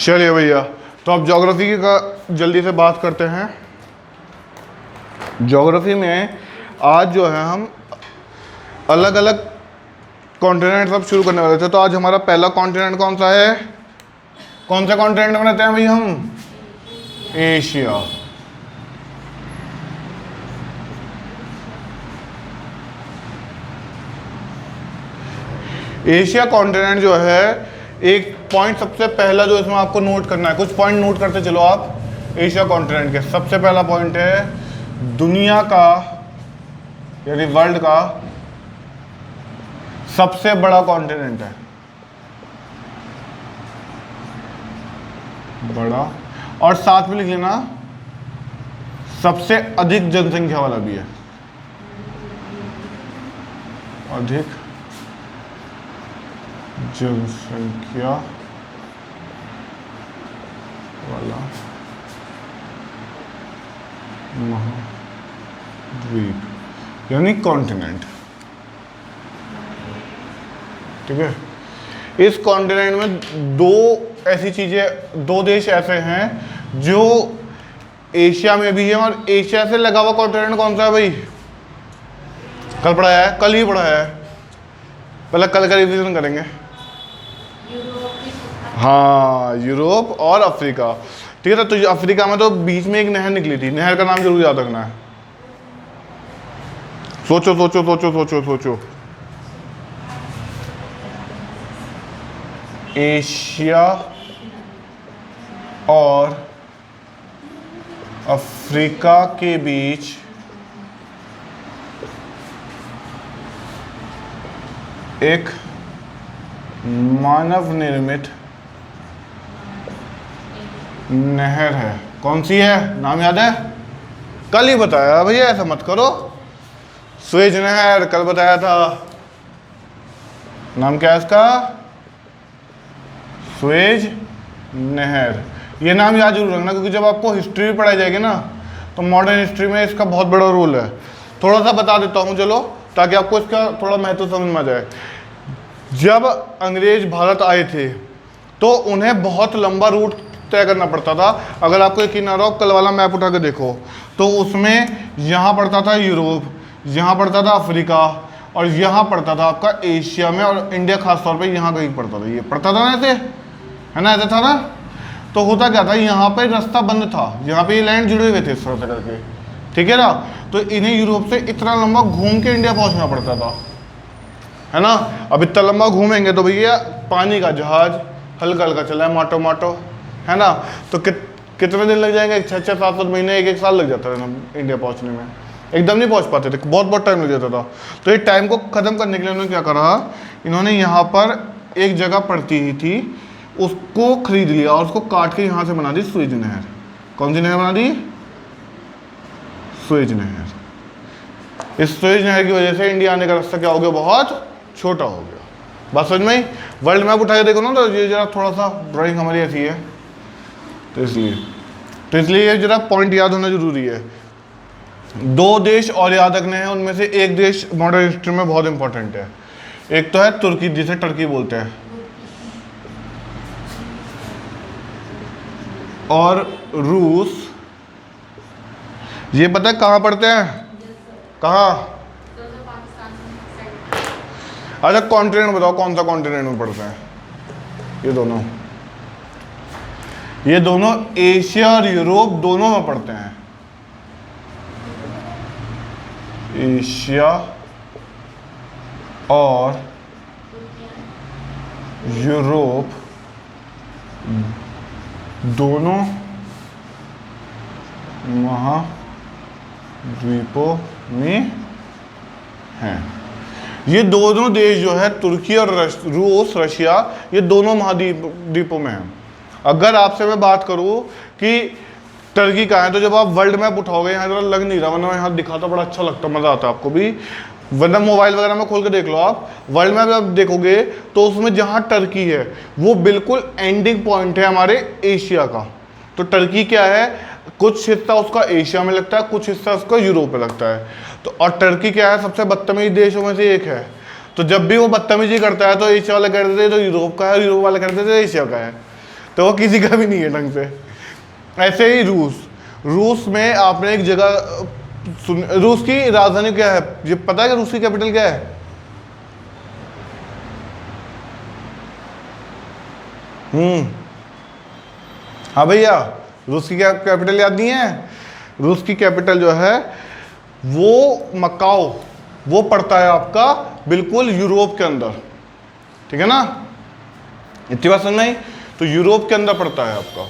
चलिए भैया, तो अब ज्योग्राफी की का जल्दी से बात करते हैं। ज्योग्राफी में आज जो है हम अलग अलग कॉन्टिनेंट सब शुरू करने वाले थे। तो आज हमारा पहला कॉन्टिनेंट कौन सा है? कौन सा कॉन्टिनेंट बनाते हैं भाई हम? एशिया। एशिया कॉन्टिनेंट जो है, एक पॉइंट सबसे पहला जो इसमें आपको नोट करना है, कुछ पॉइंट नोट करते चलो आप एशिया कॉन्टिनेंट के। सबसे पहला पॉइंट है दुनिया का यानी वर्ल्ड का सबसे बड़ा कॉन्टिनेंट है, बड़ा, और साथ में लिख लेना सबसे अधिक जनसंख्या वाला भी है, अधिक जनसंख्या वाला महाद्वीप यानी कॉन्टिनेंट। ठीक है, इस कॉन्टिनेंट में दो देश ऐसे हैं जो एशिया में भी है, और एशिया से लगा हुआ कॉन्टिनेंट कौन सा है भाई? कल पढ़ाया है, कल ही पढ़ाया है, पहले कल का रिवीजन करेंगे। हाँ, यूरोप और अफ्रीका। ठीक है, तो अफ्रीका में तो बीच में एक नहर निकली थी, नहर का नाम जरूर याद रखना है। सोचो सोचो सोचो सोचो सोचो। एशिया और अफ्रीका के बीच एक मानव निर्मित नहर है। कौन सी है? नाम याद है? कल ही बताया भैया, ऐसा मत करो। सुएज नहर कल बताया था। नाम क्या है इसका? सुएज नहर। ये नाम याद जरूर रखना, क्योंकि जब आपको हिस्ट्री पढ़ाई जाएगी ना, तो मॉडर्न हिस्ट्री में इसका बहुत बड़ा रोल है। थोड़ा सा बता देता हूँ चलो, ताकि आपको इसका थोड़ा महत्व समझ में आ जाए। जब अंग्रेज भारत आए थे तो उन्हें बहुत लंबा रूट तय करना पड़ता था। अगर आपको यकीन ना रहो, कल वाला मैप उठा के देखो तो उसमें यहाँ पड़ता था यूरोप, यहाँ पड़ता था अफ्रीका, और यहाँ पड़ता था आपका एशिया में, और इंडिया खासतौर पे यहाँ कहीं पड़ता था। ये पड़ता था ना ऐसे, है ना, ऐसे था ना। तो होता क्या था, यहाँ पे रास्ता बंद था, यहाँ पे ये लैंड जुड़े हुए थे इस तरह से करके। ठीक है ना, तो इन्हें यूरोप से इतना लंबा घूम के इंडिया पहुँचना पड़ता था, है ना। अब इतना लंबा घूमेंगे तो भैया पानी का जहाज हल्का हल्का चला है, माटो माटो, है ना। तो कितने दिन लग जाएंगे? 6-6, 7-7 महीने, 1-1 साल लग जाता है इंडिया पहुंचने में। एकदम नहीं पहुंच पाते थे, बहुत बहुत टाइम लग जाता था। तो ये टाइम को ख़त्म करने के लिए उन्होंने क्या करा, इन्होंने यहाँ पर एक जगह पड़ती ही थी, उसको खरीद लिया और उसको काट के यहाँ से बना दी सुएज नहर। कौन सी नहर बना दी? सुएज नहर। इस सुएज नहर की वजह से इंडिया आने का रास्ता क्या हो गया? बहुत छोटा हो गया। बात समझ में? वर्ल्ड मैप उठा के देखो ना, तो ये जरा थोड़ा सा ड्राइंग हमारी ऐसी है, तो इसलिए ये जरा पॉइंट याद होना जरूरी है। दो देश और याद रखने हैं, उनमें से एक देश मॉडर्न हिस्ट्री में बहुत इंपॉर्टेंट है। एक तो है तुर्की, जिसे टर्की बोलते हैं, और रूस। ये पता है कहाँ पड़ते हैं? कहाँ? अच्छा, कॉन्टिनेंट बताओ, कौन सा कॉन्टिनेंट में पड़ता है? ये दोनों एशिया और यूरोप दोनों में पड़ते हैं। एशिया और यूरोप दोनों महाद्वीपों में हैं। ये दोनों देश जो है, तुर्की और रूस, रशिया, ये दोनों महाद्वीपों में हैं। अगर आपसे मैं बात करूं कि टर्की कहाँ है, तो जब आप वर्ल्ड मैप उठाओगे, यहाँ जरा लग नहीं रहा, वरना यहाँ दिखाता बड़ा अच्छा लगता, मज़ा आता है आपको भी, वरना मोबाइल वगैरह में खोल के देख लो आप। वर्ल्ड मैप जब देखोगे तो उसमें जहाँ टर्की है वो बिल्कुल एंडिंग पॉइंट है हमारे एशिया का। तो टर्की क्या है, कुछ हिस्सा उसका एशिया में लगता है, कुछ हिस्सा उसका यूरोप में लगता है। तो और टर्की क्या है, सबसे बदतमीज देशों में से एक है। तो जब भी वो बदतमीजी करता है तो एशिया वाले कहते थे तो यूरोप का है, यूरोप वाले कहते थे एशिया का है। तो वो किसी का भी नहीं है ढंग से। ऐसे ही रूस में आपने एक जगह रूस की राजधानी क्या है, ये पता है कि रूस की कैपिटल क्या है? हाँ भैया, रूस की क्या कैपिटल याद नहीं है? रूस की कैपिटल जो है वो मकाओ, वो पड़ता है आपका बिल्कुल यूरोप के अंदर, ठीक है ना? इतनी बात समझ में आई? तो यूरोप के अंदर पड़ता है आपका,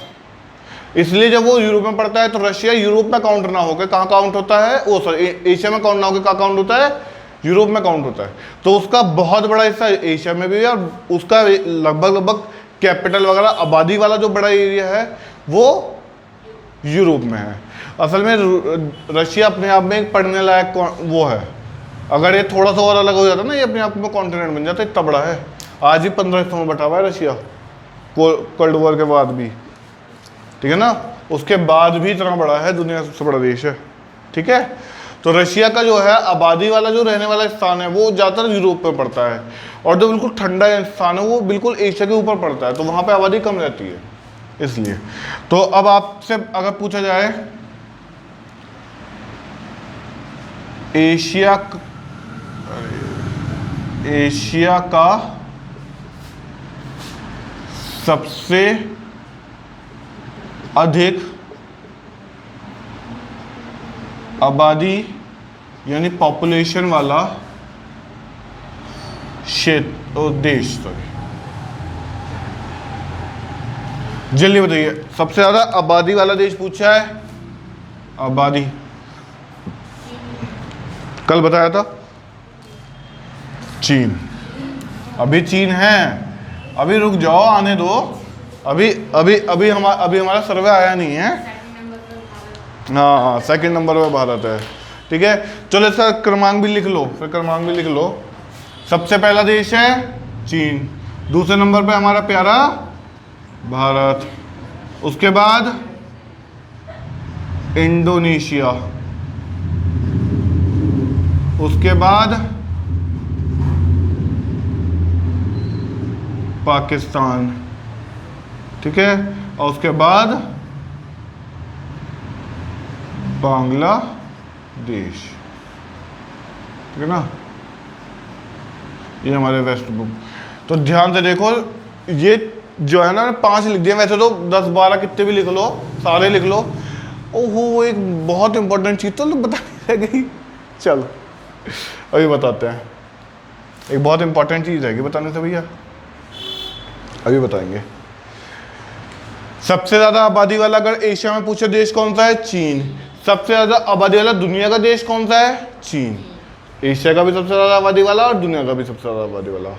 इसलिए जब वो यूरोप में पड़ता है तो रशिया यूरोप में काउंट ना होकर कहाँ काउंट होता है? वो सॉरी, एशिया में काउंट ना होकर कहाँ काउंट होता है? यूरोप में काउंट होता है। तो उसका बहुत बड़ा हिस्सा एशिया में भी है, और उसका लगभग कैपिटल वगैरह आबादी वाला जो बड़ा एरिया है वो यूरोप में है। असल में रशिया अपने आप में एक पढ़ने लायक वो है। अगर ये थोड़ा सा और अलग हो जाता ना, ये अपने आप में कॉन्टिनेंट बन जाता, इतना बड़ा है। आज ही 15 हिस्सों में बटा हुआ है रशिया, कोल्ड वॉर के बाद भी, ठीक है ना? उसके बाद भी इतना बड़ा है, दुनिया का सबसे बड़ा देश है, ठीक है? तो रशिया का जो है आबादी वाला जो रहने वाला स्थान है वो ज़्यादातर यूरोप में पड़ता है, और जो बिल्कुल ठंडा स्थान है वो बिल्कुल एशिया के ऊपर पड़ता है, तो वहाँ पे आबादी कम रहती है इसलिए। तो अब आपसे अगर पूछा जाए एशिया का सबसे अधिक आबादी यानी पॉपुलेशन वाला क्षेत्र देश, सॉरी, जल्दी बताइए, सबसे ज्यादा आबादी वाला देश पूछा है। आबादी कल बताया था चीन। अभी चीन है, अभी रुक जाओ, आने दो, अभी हमारा सर्वे आया नहीं है। हाँ, सेकंड नंबर पे भारत है, ठीक है? चलो इसका क्रमांक भी लिख लो, फिर क्रमांक भी लिख लो। सबसे पहला देश है चीन, दूसरे नंबर पे हमारा प्यारा भारत, उसके बाद इंडोनेशिया, उसके बाद पाकिस्तान, ठीक है? और उसके बाद बांग्लादेश, ठीक है ना? ये हमारे वेस्ट बुक। तो ध्यान से देखो, ये जो है ना 5 लिख दिए, वैसे तो 10-12 कितने भी लिख लो, सारे लिख लो। ओहो, एक बहुत इंपॉर्टेंट चीज़ तो बता रह गई, चलो अभी बताते हैं। एक बहुत इंपॉर्टेंट चीज़ रहेगी बताने से भैया, अभी बताएंगे। सबसे ज़्यादा आबादी वाला अगर एशिया में पूछे देश कौन सा है? चीन। सबसे ज़्यादा आबादी वाला दुनिया का देश कौन सा है? चीन। एशिया का भी सबसे ज़्यादा आबादी वाला और दुनिया का भी सबसे ज़्यादा आबादी वाला।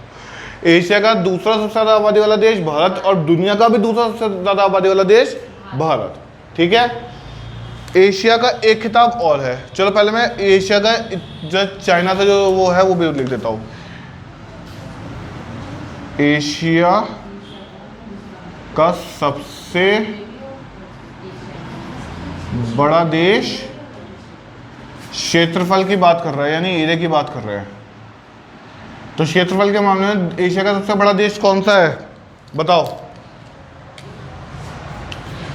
एशिया का दूसरा सबसे ज़्यादा आबादी वाला देश भारत, और दुनिया का भी दूसरा सबसे ज़्यादा आबादी वाला देश भारत, ठीक है? एशिया का एक खिताब और है, चलो पहले मैं एशिया का जो चाइना से जो वो है वो भी लिख देता हूँ। एशिया का सबसे बड़ा देश क्षेत्रफल की बात कर रहा है, यानी एरिया की बात कर रहे हैं। तो क्षेत्रफल के मामले में एशिया का सबसे बड़ा देश कौन सा है बताओ?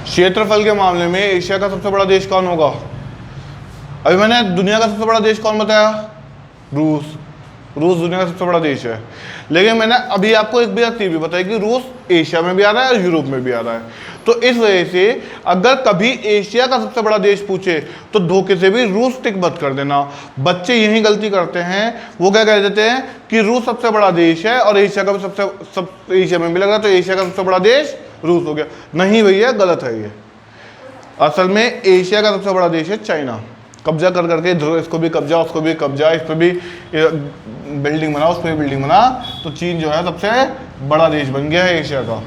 क्षेत्रफल के मामले में एशिया का सबसे बड़ा देश कौन होगा? अभी मैंने दुनिया का सबसे बड़ा देश कौन बताया? रूस। रूस दुनिया का सबसे बड़ा देश है, लेकिन मैंने अभी आपको एक बात भी बताई कि रूस एशिया में भी आ रहा है और यूरोप में भी आ रहा है। तो इस वजह से अगर कभी एशिया का सबसे बड़ा देश पूछे तो धोखे से भी रूस टिक मत कर देना। बच्चे यही गलती करते हैं, वो क्या कह देते हैं कि रूस सबसे बड़ा देश है और एशिया का भी एशिया में भी लग रहा है, तो एशिया का सबसे बड़ा देश रूस हो गया। नहीं भैया, गलत है ये। असल में एशिया का सबसे बड़ा देश है चाइना। कब्जा कर करके इसको भी कब्जा, उसको भी कब्जा, इस पर भी बिल्डिंग बना, उस पर भी बिल्डिंग बना, तो चीन जो है सबसे बड़ा देश बन गया है एशिया का।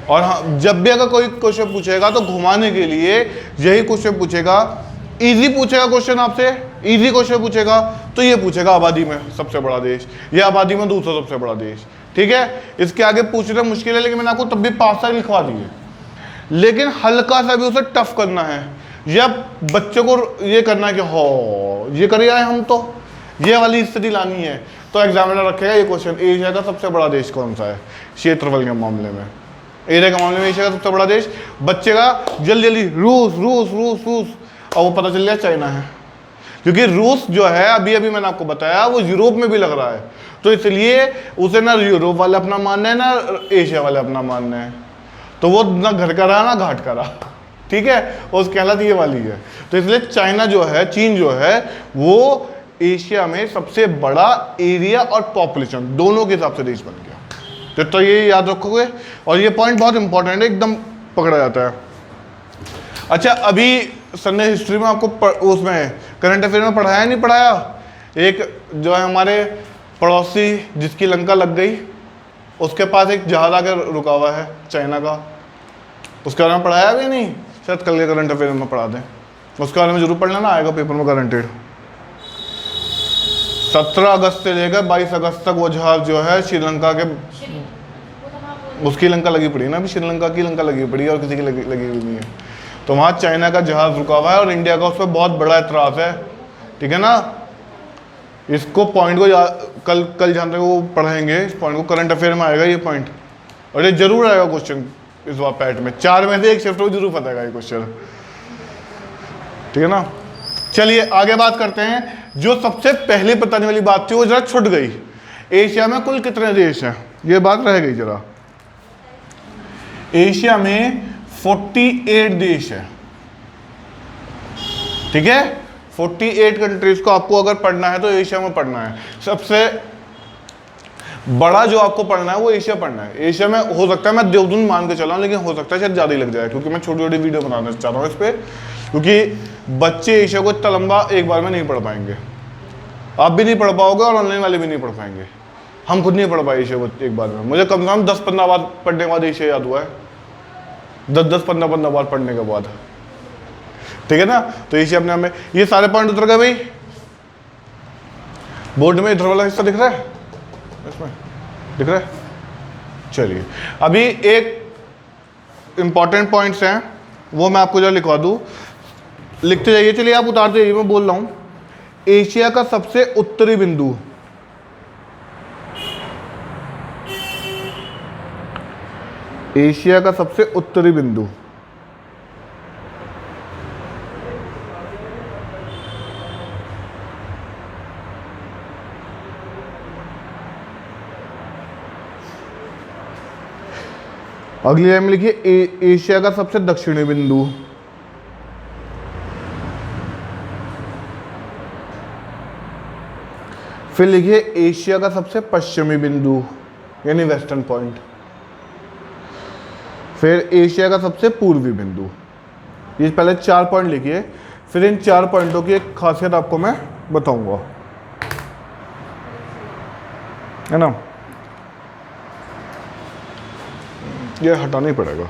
और हाँ, जब भी अगर कोई क्वेश्चन पूछेगा तो घुमाने के लिए यही क्वेश्चन पूछेगा, इजी पूछेगा क्वेश्चन आपसे, इजी क्वेश्चन पूछेगा तो ये पूछेगा आबादी में सबसे बड़ा देश या आबादी में दूसरा सबसे बड़ा देश, ठीक है? इसके आगे पूछना मुश्किल है, लेकिन मैंने आपको तब भी 5 साल लिखवा दिए, लेकिन हल्का सा भी उसे टफ करना है, या बच्चे को ये करना है कि हो ये कर आए हम, तो ये वाली स्थिति लानी है। तो एग्जामिनर रखेगा ये क्वेश्चन, एशिया का सबसे बड़ा देश कौन सा है क्षेत्रफल के मामले में, एरिया के मामले में एशिया का सबसे बड़ा देश बच्चेगा जल्दी जल्दी, रूस रूस रूस रूस, और वो पता चल गया चाइना है, क्योंकि रूस जो है अभी अभी मैंने आपको बताया वो यूरोप में भी लग रहा है, तो इसलिए उसे ना यूरोप वाले अपना मानना है ना एशिया वाले अपना मानना है, तो वो ना घर का रहा ना घाट का रहा, ठीक है, उसकी हालत ये वाली है। तो इसलिए चाइना जो है, चीन जो है, वो एशिया में सबसे बड़ा एरिया और पॉपुलेशन दोनों के हिसाब से देश बन गया। तो ये याद रखोगे, और ये पॉइंट बहुत इंपॉर्टेंट है, एकदम पकड़ा जाता है। अच्छा, अभी सर ने हिस्ट्री में आपको उसमें करंट अफेयर में पढ़ाया नहीं पढ़ाया, एक जो है हमारे पड़ोसी जिसकी लंका लग गई, उसके पास एक जहाज आकर रुका हुआ है चाइना का, उसके बारे में पढ़ाया भी नहीं, शायद कल के करंट अफेयर में पढ़ा दें, उसके बारे में जरूर पढ़ लेना, आएगा पेपर में गारंटेड। 17 अगस्त से लेकर 22 अगस्त तक वो जहाज जो है श्रीलंका के, उसकी लंका लगी पड़ी है ना, अभी श्रीलंका की लंका लगी पड़ी है और किसी की लगी हुई नहीं है, तो वहाँ चाइना का जहाज रुका हुआ है और इंडिया का उस पर बहुत बड़ा एतराज़ है, ठीक है ना। इसको पॉइंट को कल जहाँ तक वो पढ़ेंगे, इस पॉइंट को करंट अफेयर में आएगा ये पॉइंट, और ये जरूर आएगा क्वेश्चन इस बार पैट में, 4 में से एक शिफ्ट को जरूर बताएगा ये क्वेश्चन, ठीक है ना। चलिए आगे बात करते हैं, जो सबसे पहले बताने वाली बात थी वो जरा छूट गई, एशिया में कुल कितने देश हैं, ये बात रह गई जरा। एशिया में 48 देश है, ठीक है, 48 कंट्रीज को आपको अगर पढ़ना है तो एशिया में पढ़ना है। सबसे बड़ा जो आपको पढ़ना है वो एशिया पढ़ना है। एशिया में हो सकता है मैं देवदून मान के चला हूं, लेकिन हो सकता है शायद ज़्यादा ही लग जाए, क्योंकि मैं छोटी छोटी वीडियो बनाना चाहता हूँ इस पर, क्योंकि बच्चे एशिया को इतना लंबा एक बार में नहीं पढ़ पाएंगे, आप भी नहीं पढ़ पाओगे और ऑनलाइन वाले भी नहीं पढ़ पाएंगे, हम खुद नहीं पढ़ पाए एशिया को एक बार में। मुझे कम से कम 10-15 बार पढ़ने के बाद एशिया याद हुआ है, 10-15 बार पढ़ने के बाद, ठीक है ना। तो एशिया अपने में ये सारे पॉइंट उतर गए भाई, बोर्ड में इधर वाला हिस्सा दिख रहा है, इसमें दिख रहा है। चलिए अभी एक इंपॉर्टेंट पॉइंट्स हैं वो मैं आपको जरा लिखवा दूं, लिखते जाइए, चलिए आप उतारते जाइए, मैं बोल रहा हूं। एशिया का सबसे उत्तरी बिंदु, एशिया का सबसे उत्तरी बिंदु, अगली लाइन में लिखिए एशिया का सबसे दक्षिणी बिंदु, फिर लिखिए एशिया का सबसे पश्चिमी बिंदु यानी वेस्टर्न पॉइंट, फिर एशिया का सबसे पूर्वी बिंदु। ये पहले 4 पॉइंट लिखिए, फिर इन 4 पॉइंटों की एक खासियत आपको मैं बताऊंगा, है ना। ये हटाना ही पड़ेगा,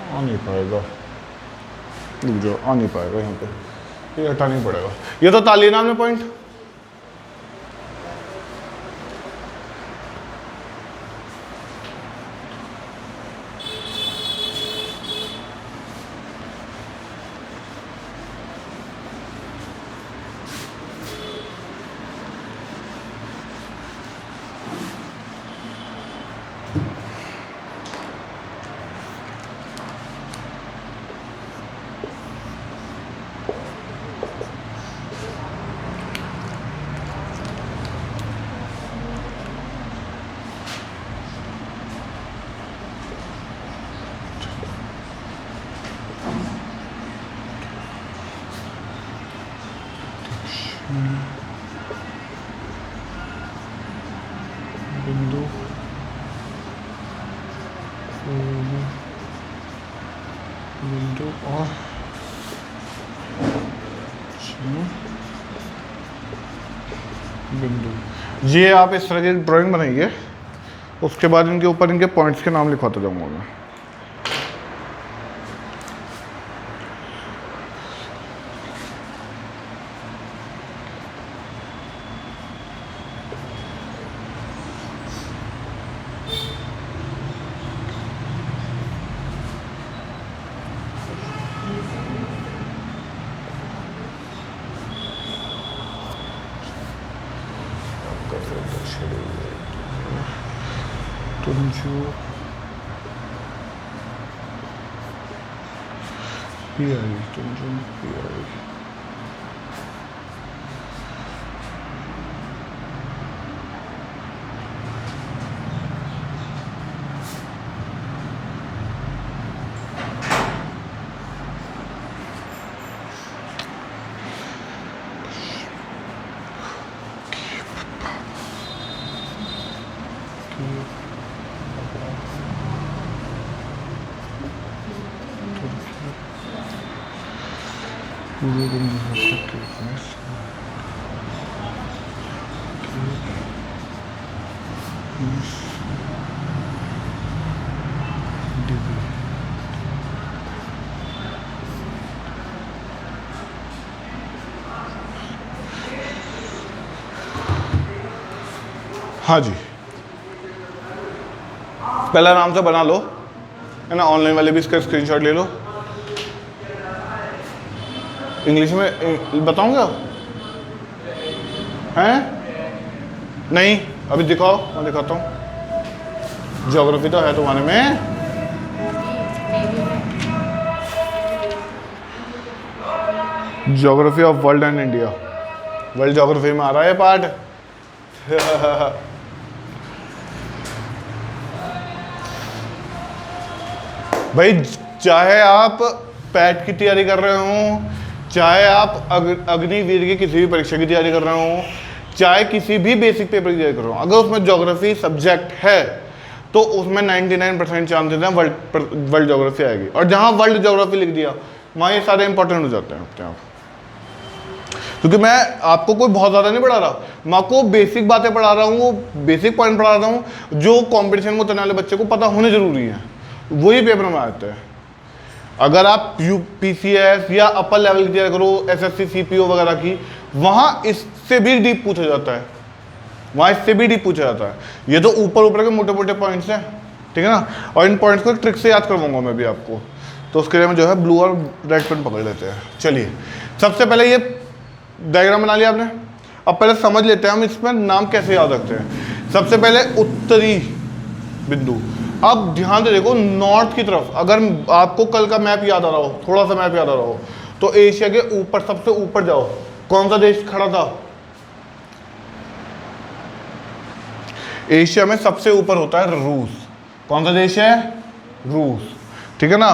आ नहीं पाएगा, रुक जाओ, आ नहीं पाएगा यहाँ पे, ये हटाना ही पड़ेगा। ये तो ताली नाम है पॉइंट, बिंदु बिंदु और बिंदु, ये आप इस तरह की ड्राइंग बनाइए, उसके बाद इनके ऊपर इनके पॉइंट्स के नाम लिखवाता जाऊंगा मैं। तुंजो पियाई, तुंजो पियाई। हाँ जी, पहला आराम से बना लो, है ना। ऑनलाइन वाले भी इसका स्क्रीनशॉट ले लो। इंग्लिश में बताऊंगा हैं? नहीं, अभी दिखाओ, मैं दिखाता हूँ। ज्योग्राफी तो है तुम्हारे में। Geography of world and India, world geography में आ रहा है पार्ट। भाई चाहे आप पैट की तैयारी कर रहे हो, चाहे आप अग्निवीर की किसी भी परीक्षा की तैयारी कर रहे हो, चाहे किसी भी बेसिक पेपर की तैयारी कर रहे हो, अगर उसमें ज्योग्राफी सब्जेक्ट है तो उसमें 99% चांसेस हैं वर्ल्ड ज्योग्राफी आएगी। और जहां वर्ल्ड ज्योग्राफी लिख दिया वहाँ ये सारे इंपॉर्टेंट हो जाते हैं अपने आप। क्योंकि मैं आपको कोई बहुत ज़्यादा नहीं पढ़ा रहा, मैं आपको बेसिक बातें पढ़ा रहा हूँ, वो बेसिक पॉइंट पढ़ा रहा हूँ जो कॉम्पिटिशन में उतरने वाले बच्चे को पता होने जरूरी है, वही पेपर में आते हैं। अगर आप UPCS या अपर लेवल की तैयारी करो, SSC CPO वगैरह की, वहाँ इससे भी डीप पूछा जाता है, वहाँ इससे भी डीप पूछा जाता है। ये तो ऊपर ऊपर के मोटे मोटे पॉइंट्स हैं, ठीक है ना। और इन पॉइंट्स को ट्रिक से याद करवाऊंगा मैं भी आपको, तो उसके लिए मैं जो है ब्लू और रेड पेन पकड़ लेते हैं। चलिए, सबसे पहले ये डायग्राम बना लिया आपने। अब पहले समझ लेते हैं हम इसमें नाम कैसे याद रखते हैं। सबसे पहले उत्तरी बिंदु। अब ध्यान से देखो, नॉर्थ की तरफ अगर आपको कल का मैप याद आ रहा हो, थोड़ा सा मैप याद आ रहा हो, तो एशिया के ऊपर सबसे ऊपर जाओ, कौन सा देश खड़ा था? एशिया में सबसे ऊपर होता है रूस। कौन सा देश है? रूस, ठीक है ना।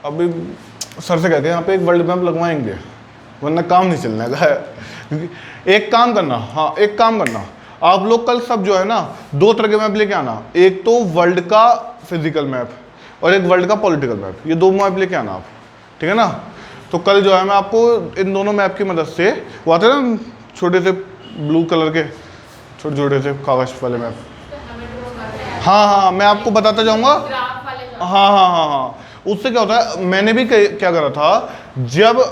अभी सर से कहते हैं यहाँ पे एक वर्ल्ड मैप लगवाएंगे, वरना काम नहीं चलने का। एक काम करना, हाँ एक काम करना, आप लोग कल सब जो है ना 2 तरह के मैप लेके आना। एक तो वर्ल्ड का फिजिकल मैप और एक वर्ल्ड का पॉलिटिकल मैप, ये 2 मैप लेके आना आप, ठीक है ना। तो कल जो है मैं आपको इन दोनों मैप की मदद से, वो आते हैं ना छोटे से ब्लू कलर के छोटे छोटे से कागज वाले मैप, हाँ हाँ मैं आपको बताता जाऊँगा। हाँ हाँ हाँ हाँ, उससे क्या होता है, मैंने भी क्या करा था, जब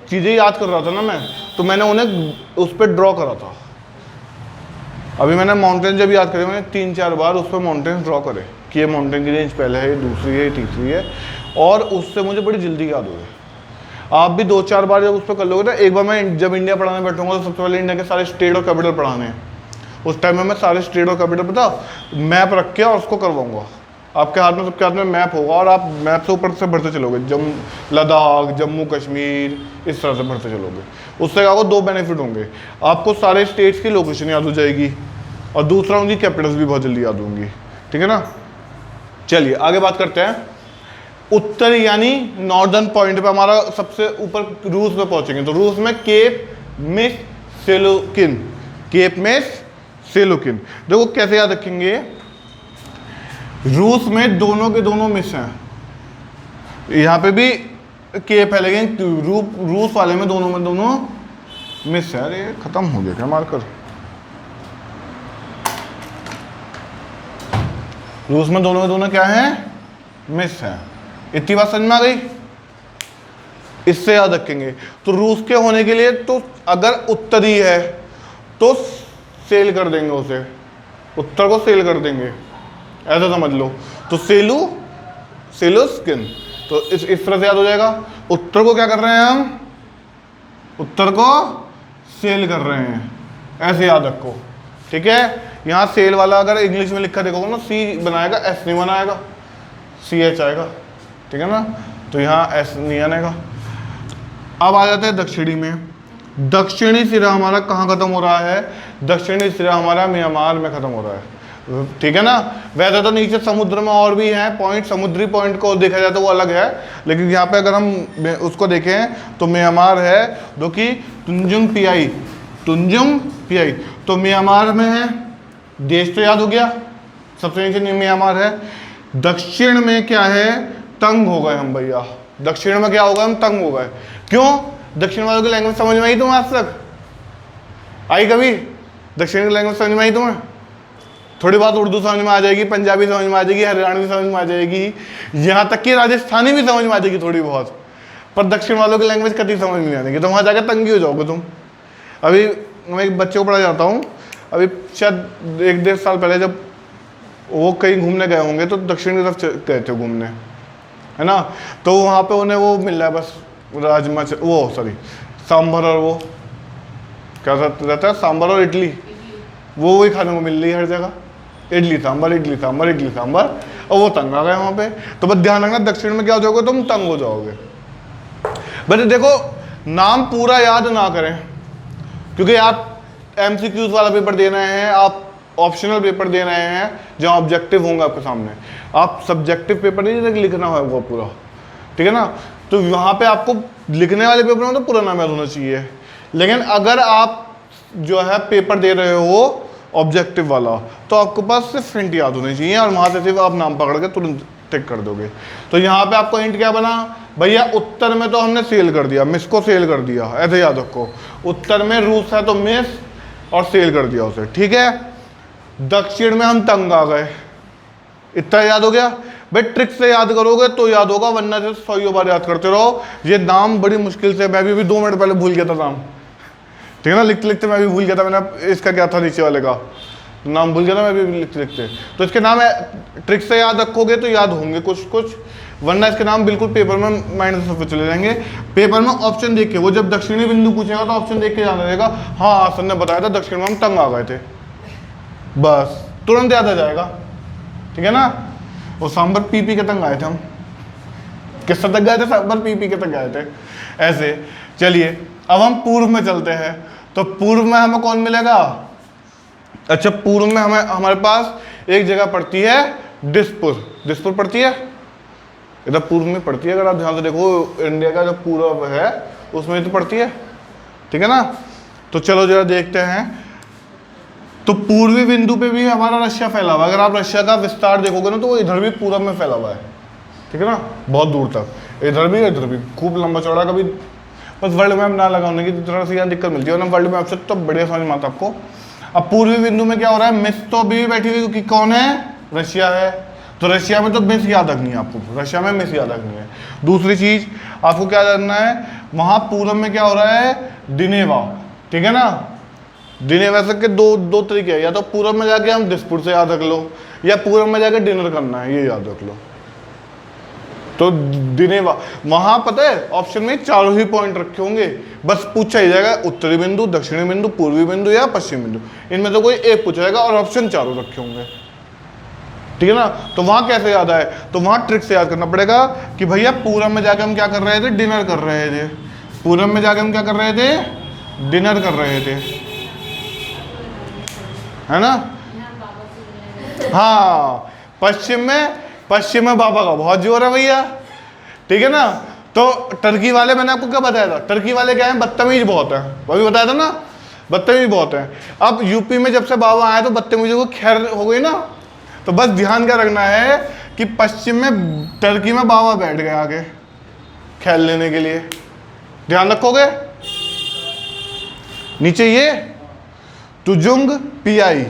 चीज़ें याद कर रहा था ना मैं, तो मैंने उन्हें उस पर ड्रॉ करा था। अभी मैंने माउंटेन जब याद करे, मैंने 3-4 बार उस पर माउंटेन ड्रॉ करे कि ये माउंटेन की रेंज पहले है, ये दूसरी है, ये तीसरी है, और उससे मुझे बड़ी जल्दी याद हो गई। आप भी 2-4 बार जब उस पर कर लोगे ना, एक बार मैं जब इंडिया पढ़ाने बैठूंगा तो सबसे पहले इंडिया के सारे स्टेट और कैपिटल पढ़ाने हैं। उस टाइम में मैं सारे स्टेट और कैपिटल पता मैप रख के और उसको करवाऊंगा। आपके हाथ में, सबके हाथ में मैप होगा और आप मैप से ऊपर से बढ़ते चलोगे, लद्दाख, जम्मू कश्मीर, इस तरह से बढ़ते चलोगे। उससे आपको 2 बेनिफिट होंगे, आपको सारे स्टेट्स की लोकेशन याद हो जाएगी और दूसरा उनकी कैपिटल्स भी बहुत जल्दी याद होंगी, ठीक है ना। चलिए आगे बात करते हैं। उत्तर यानी नॉर्दर्न पॉइंट पे हमारा सबसे ऊपर रूस में पहुंचेंगे, तो रूस में केप मिस सेलुकिन, केप मिस सेलुकिन। देखो कैसे याद रखेंगे, रूस में दोनों के दोनों मिस हैं, यहाँ पे भी केप है लेकिन रूस वाले में दोनों मिस है। अरे खत्म हो गया क्या मार्कर? रूस में दोनों के दोनों क्या है? मिस है। इतनी बात समझ में आ गई? इससे याद रखेंगे। तो रूस के होने के लिए तो अगर उत्तरी है तो सेल कर देंगे उसे, उत्तर को सेल कर देंगे, ऐसा समझ लो। तो सेलुस्किन, तो इस तरह से याद हो जाएगा। उत्तर को क्या कर रहे हैं हम? उत्तर को सेल कर रहे हैं, ऐसे याद रखो, ठीक है। यहाँ सेल वाला अगर इंग्लिश में लिखा देखोगे ना, सी बनाएगा, एस नहीं बनाएगा, सी एच आएगा, ठीक है ना। तो यहाँ एस नहीं आएगा। अब आ जाते हैं दक्षिणी में। दक्षिणी सिरा हमारा कहाँ खत्म हो रहा है? दक्षिणी सिरा हमारा म्यांमार में खत्म हो रहा है, ठीक है ना। वैसे तो नीचे समुद्र में और भी हैं पॉइंट, समुद्री पॉइंट को देखा जाए तो वो अलग है, लेकिन यहाँ पे अगर हम उसको देखें तो म्यांमार है, जो कि तुंजुंग पियाई, तुंजुंग पियाई, तो म्यांमार में है। देश तो याद हो गया, सबसे नीचे म्यांमार है। दक्षिण में क्या है? तंग हो गए हम भैया। दक्षिण में क्या होगा? हम तंग हो गए। क्यों? दक्षिण वालों की लैंग्वेज समझ में आई तुम्हें? आज तक आई कभी दक्षिण की लैंग्वेज समझ में आई तुम्हें? थोड़ी बात उर्दू समझ में आ जाएगी, पंजाबी समझ में आ जाएगी, हरियाणवी समझ में आ जाएगी, यहाँ तक कि राजस्थानी भी समझ में आ जाएगी थोड़ी बहुत, पर दक्षिण वालों की लैंग्वेज कभी समझ में नहीं आएगी। तो वहाँ जाकर तंगी हो जाओगे तुम। अभी मैं एक बच्चे को पढ़ा जाता हूँ, अभी शायद 1-1.5 साल पहले जब वो कहीं घूमने गए होंगे तो दक्षिण की तरफ गए थे घूमने, है ना। तो वहाँ पे उन्हें वो मिल रहा है बस राजमा, वो सॉरी सांभर, और वो क्या रहता है, सांभर और इडली, वो वही खाने को मिल रही है हर जगह, इडली सांभर, इडली सांभर, इडली सांभर, और वो तंग आ गए वहाँ पे। तो बस ध्यान रखना, दक्षिण में क्या हो जाओगे तुम? तंग हो जाओगे। बट देखो, नाम पूरा याद ना करें, क्योंकि आप MCQs वाला पेपर दे रहे हैं, आप ऑप्शनल पेपर दे रहे हैं जहाँ ऑब्जेक्टिव होंगे आपके सामने। आप सब्जेक्टिव पेपर नहीं लिखना होगा पूरा, ठीक है ना। तो वहाँ पे आपको लिखने वाले पेपर में तो पूरा नाम याद होना चाहिए, लेकिन अगर आप जो है पेपर दे रहे हो ऑब्जेक्टिव वाला, तो आपके पास सिर्फ हिंट याद होने चाहिए, और वहाँ से सिर्फ आप नाम पकड़ के तुरंत टिक कर दोगे। तो यहाँ पे आपको हिंट क्या बना भैया? उत्तर में तो हमने सेल कर दिया, मिस को सेल कर दिया, ऐसे याद रखो। उत्तर में रूस है तो मिस, और सेल कर दिया उसे, ठीक है। दक्षिण में हम तंग आ गए, इतना याद हो गया भाई। ट्रिक से याद करोगे तो याद होगा, वरना से 100 बार याद करते रहो। ये नाम बड़ी मुश्किल से, मैं भी 2 मिनट पहले भूल गया था नाम, ठीक है ना। लिखते लिखते मैं भी भूल गया था, मैंने इसका क्या था नीचे वाले का नाम भूल गया था मैं भी लिखते लिखते। तो इसके नाम ट्रिक से याद रखोगे तो याद होंगे कुछ कुछ, वरना इसके नाम बिल्कुल पेपर में माइंड से चले जाएंगे। पेपर में ऑप्शन देख के, वो जब दक्षिणी बिंदु पूछेगा तो ऑप्शन देख के जाना रहेगा, हाँ सर ने बताया था दक्षिण में हम तंग आ गए थे, बस तुरंत याद आ जाएगा, ठीक है ना। वो सांबर पी पी के तंग आए थे हम, किस तक गए थे? सांबर पी पी के तक गए थे, ऐसे। चलिए अब हम पूर्व में चलते हैं। तो पूर्व में हमें कौन मिलेगा? अच्छा, पूर्व में हमें हमारे पास एक जगह पड़ती है दिसपुर, दिसपुर पड़ती है इधर पूर्व में पड़ती है। अगर आप ध्यान से देखो, इंडिया का जो पूर्व है उसमें तो पड़ती है, ठीक है ना। तो चलो जरा देखते हैं। तो पूर्वी बिंदु पे भी हमारा रशिया फैला हुआ है। अगर आप रशिया का विस्तार देखोगे ना तो वो इधर भी पूरब में फैला हुआ है, ठीक है ना, बहुत दूर तक, इधर भी खूब लंबा चौड़ा। कभी बस वर्ल्ड मैप ना लगाने की थोड़ा सी यहाँ दिक्कत मिलती है, ना वर्ल्ड मैप से तो बढ़िया समझ में आता आपको। अब पूर्वी बिंदु में क्या हो रहा है? मिस तो अभी भी बैठी हुई, क्योंकि कौन है? रशिया है। तो रशिया में तो मिस याद रखनी है आपको, रशिया में मिस याद रखनी है। दूसरी चीज आपको क्या जानना है, वहां पूरब में क्या हो रहा है? डिनेवा, ठीक है ना। डिनेवा के दो तरीके हैं, या तो पूरब में जाके हम दिसपुर से याद रख लो, या पूरब में जाके डिनर करना है, ये याद रख लो। तो डिनेवा वहां पता है ऑप्शन में 4 ही पॉइंट रखे होंगे, बस पूछा ही जाएगा उत्तरी बिंदु, दक्षिणी बिंदु, पूर्वी बिंदु या पश्चिमी बिंदु, इनमें तो कोई एक पूछा जाएगा, और ऑप्शन 4 रखे होंगे, ठीक है ना। तो वहां कैसे याद आए? तो वहां ट्रिक से याद करना पड़ेगा कि भैया पूरब में जाके हम क्या कर रहे थे? डिनर कर रहे थे। पूरब में जाके हम क्या कर रहे थे? डिनर कर रहे थे, है ना। हाँ, पश्चिम में बाबा का बहुत जोर है भैया, ठीक है ना। तो टर्की वाले मैंने आपको क्या बताया था? टर्की वाले क्या है? बदतमीज बहुत है, वो भी बताया था ना, बदतमीज बहुत है। अब यूपी में जब से बाबा आए तो बदतमीजों को खैर हो गई ना। तो बस ध्यान क्या रखना है कि पश्चिम में टर्की में बाबा बैठ गए आगे खेल लेने के लिए, ध्यान रखोगे। नीचे ये तुजुंग पियाई,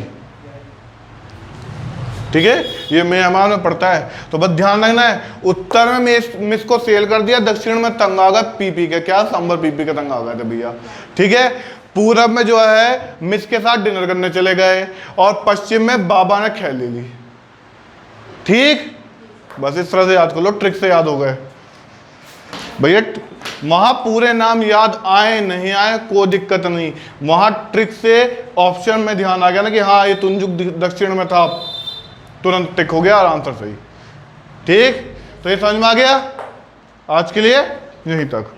ठीक है, ये म्यांमार में पड़ता है। तो बस ध्यान रखना है, उत्तर में मिस को सेल कर दिया, दक्षिण में तंग आ गया पीपी के, क्या सांबर पीपी के तंग आ गए थे भैया, ठीक है। पूरब में जो है मिस के साथ डिनर करने चले गए, और पश्चिम में बाबा ने खेल ले ली, ठीक। बस इस तरह से याद कर लो, ट्रिक से याद हो गए भैया। वहां पूरे नाम याद आए नहीं आए कोई दिक्कत नहीं, वहां ट्रिक से ऑप्शन में ध्यान आ गया ना कि हाँ ये तुंजुक दक्षिण में था, तुरंत टिक हो गया और आंसर सही। ठीक, तो ये समझ में आ गया। आज के लिए यहीं तक।